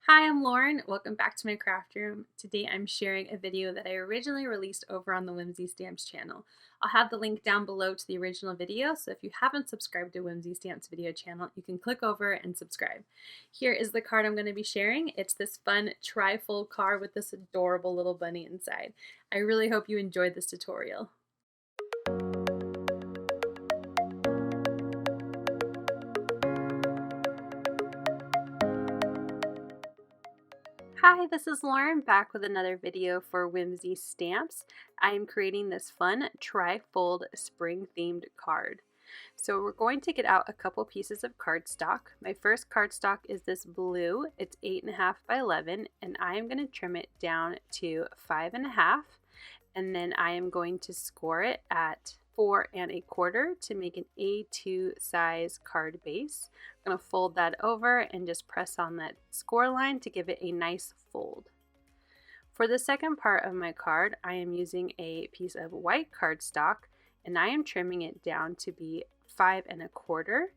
Hi, I'm Lauren. Welcome back to my craft room. Today I'm sharing a video that I originally released over on the Whimsy Stamps channel. I'll have the link down below to the original video, so if you haven't subscribed to Whimsy Stamps video channel, you can click over and subscribe. Here is the card I'm going to be sharing. It's this fun tri-fold card with this adorable little bunny inside. I really hope you enjoyed this tutorial. Hi, this is Lauren back with another video for Whimsy Stamps. I am creating this fun tri-fold spring themed card. So we're going to get out a couple pieces of cardstock. My first cardstock is this blue. It's 8.5 by 11 and I am going to trim it down to 5.5 and then I am going to score it at 4.25 to make an A2 size card base. I'm going to fold that over and just press on that score line to give it a nice fold. For the second part of my card, I am using a piece of white cardstock and I am trimming it down to be 5.25,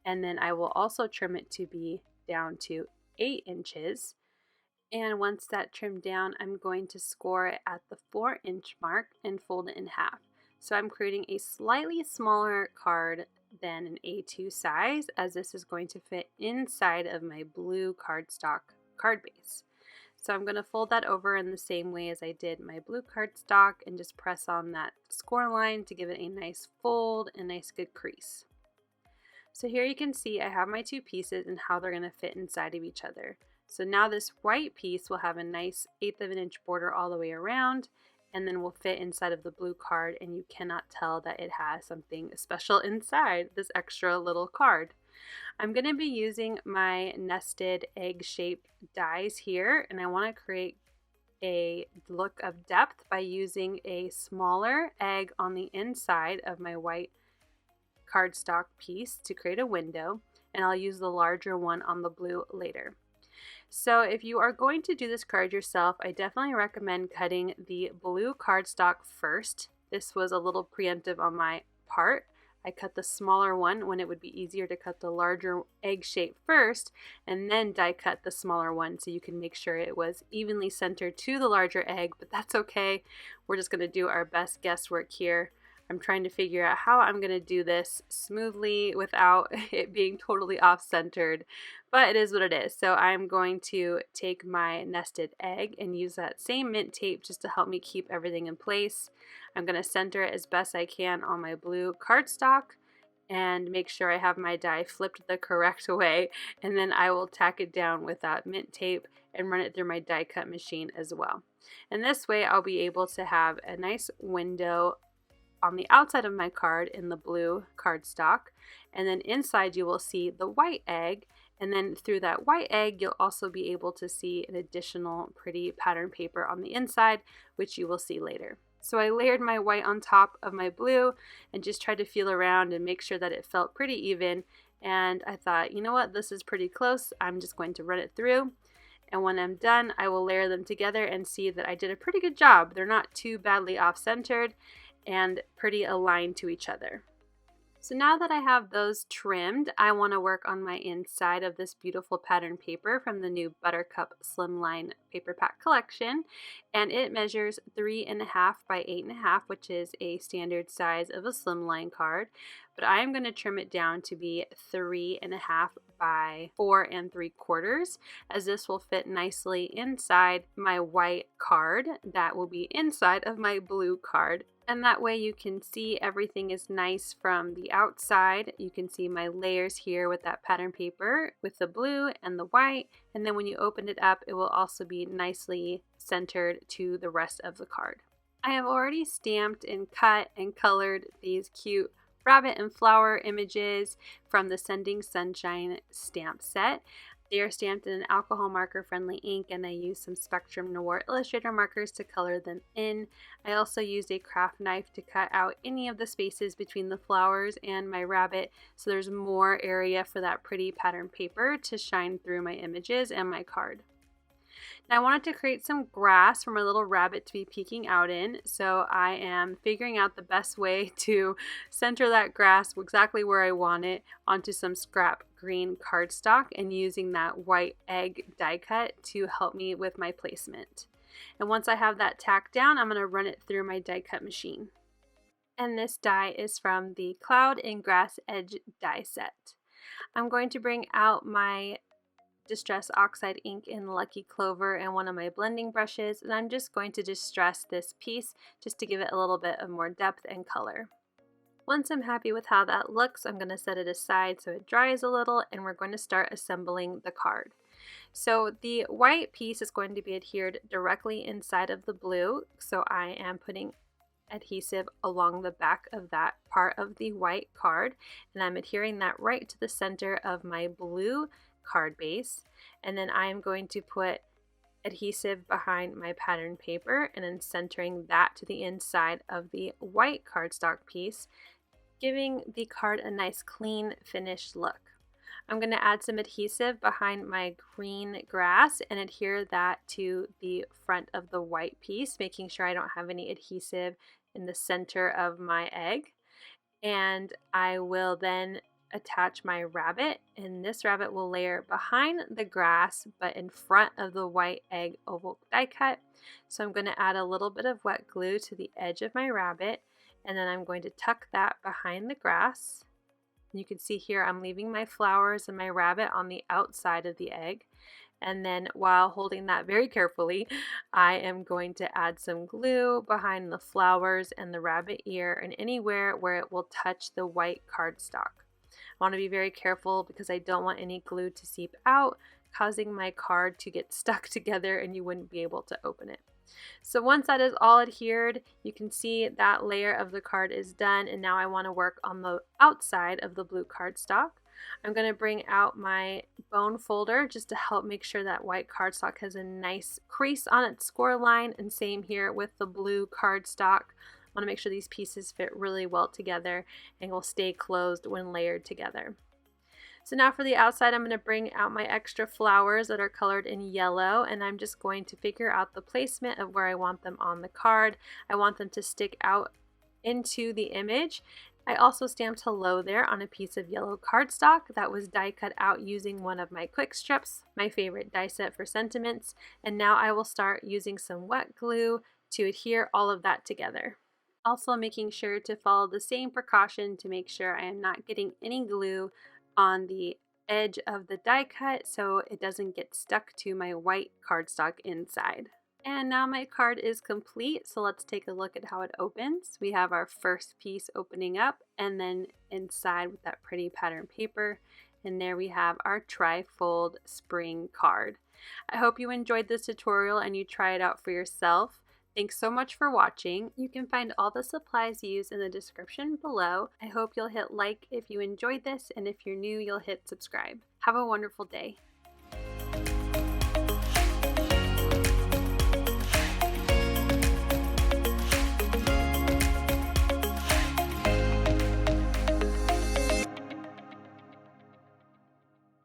and then I will also trim it to be down to 8 inches. And once that trimmed down, I'm going to score it at the 4-inch mark and fold it in half. So I'm creating a slightly smaller card than an A2 size, as this is going to fit inside of my blue cardstock card base. So I'm going to fold that over in the same way as I did my blue cardstock and just press on that score line to give it a nice fold and nice good crease. So here you can see I have my two pieces and how they're going to fit inside of each other. So now this white piece will have a nice 1/8 of an inch border all the way around, and then will fit inside of the blue card, and you cannot tell that it has something special inside this extra little card. I'm going to be using my nested egg-shaped dies here, and I want to create a look of depth by using a smaller egg on the inside of my white cardstock piece to create a window, and I'll use the larger one on the blue later. So if you are going to do this card yourself, I definitely recommend cutting the blue cardstock first. This was a little preemptive on my part. I cut the smaller one when it would be easier to cut the larger egg shape first and then die cut the smaller one so you can make sure it was evenly centered to the larger egg, but that's okay. We're just going to do our best guesswork here. I'm trying to figure out how I'm going to do this smoothly without it being totally off-centered, but it is what it is. So I'm going to take my nested egg and use that same mint tape just to help me keep everything in place. I'm going to center it as best I can on my blue cardstock and make sure I have my die flipped the correct way, and then I will tack it down with that mint tape and run it through my die cut machine as well. And this way I'll be able to have a nice window on the outside of my card in the blue cardstock, and then inside you will see the white egg, and then through that white egg you'll also be able to see an additional pretty pattern paper on the inside, which you will see later. So I layered my white on top of my blue and just tried to feel around and make sure that it felt pretty even, and I thought, you know what, this is pretty close. I'm just going to run it through, and when I'm done I will layer them together and see that I did a pretty good job. They're not too badly off-centered and pretty aligned to each other. So now that I have those trimmed, I want to work on my inside of this beautiful pattern paper from the new Buttercup Slimline paper pack collection, and it measures 3.5 by 8.5, which is a standard size of a slimline card, but I am going to trim it down to be 3.5 by 4.75, as this will fit nicely inside my white card that will be inside of my blue card. And that way you can see everything is nice from the outside. You can see my layers here with that pattern paper with the blue and the white, and then when you open it up it will also be nicely centered to the rest of the card. I have already stamped and cut and colored these cute rabbit and flower images from the Sending Sunshine stamp set. They are stamped in an alcohol marker friendly ink, and I used some Spectrum Noir Illustrator markers to color them in. I also used a craft knife to cut out any of the spaces between the flowers and my rabbit, so there's more area for that pretty pattern paper to shine through my images and my card. Now I wanted to create some grass for my little rabbit to be peeking out in, so I am figuring out the best way to center that grass exactly where I want it onto some scrap green cardstock and using that white egg die cut to help me with my placement. And once I have that tacked down, I'm going to run it through my die cut machine. And this die is from the Cloud and Grass Edge die set. I'm going to bring out my Distress Oxide ink in Lucky Clover and one of my blending brushes, and I'm just going to distress this piece just to give it a little bit of more depth and color. Once I'm happy with how that looks, I'm going to set it aside so it dries a little, and we're going to start assembling the card. So the white piece is going to be adhered directly inside of the blue, so I am putting adhesive along the back of that part of the white card, and I'm adhering that right to the center of my blue card base, and then I am going to put adhesive behind my pattern paper and then centering that to the inside of the white cardstock piece, giving the card a nice clean finished look. I'm going to add some adhesive behind my green grass and adhere that to the front of the white piece, making sure I don't have any adhesive in the center of my egg. And I will then attach my rabbit, and this rabbit will layer behind the grass but in front of the white egg oval die cut. So I'm going to add a little bit of wet glue to the edge of my rabbit, and then I'm going to tuck that behind the grass. You can see here I'm leaving my flowers and my rabbit on the outside of the egg, and then while holding that very carefully, I am going to add some glue behind the flowers and the rabbit ear and anywhere where it will touch the white cardstock. I want to be very careful because I don't want any glue to seep out, causing my card to get stuck together and you wouldn't be able to open it. So once that is all adhered, you can see that layer of the card is done, and now I want to work on the outside of the blue cardstock. I'm going to bring out my bone folder just to help make sure that white cardstock has a nice crease on its score line, and same here with the blue cardstock. I want to make sure these pieces fit really well together and will stay closed when layered together. So now for the outside, I'm going to bring out my extra flowers that are colored in yellow, and I'm just going to figure out the placement of where I want them on the card. I want them to stick out into the image. I also stamped hello there on a piece of yellow cardstock that was die cut out using one of my quick strips, my favorite die set for sentiments, and now I will start using some wet glue to adhere all of that together. Also making sure to follow the same precaution to make sure I am not getting any glue on the edge of the die cut so it doesn't get stuck to my white cardstock inside. And now my card is complete, so let's take a look at how it opens. We have our first piece opening up, and then inside with that pretty pattern paper, and there we have our tri-fold spring card. I hope you enjoyed this tutorial and you try it out for yourself. Thanks so much for watching. You can find all the supplies used in the description below. I hope you'll hit like if you enjoyed this, and if you're new, you'll hit subscribe. Have a wonderful day.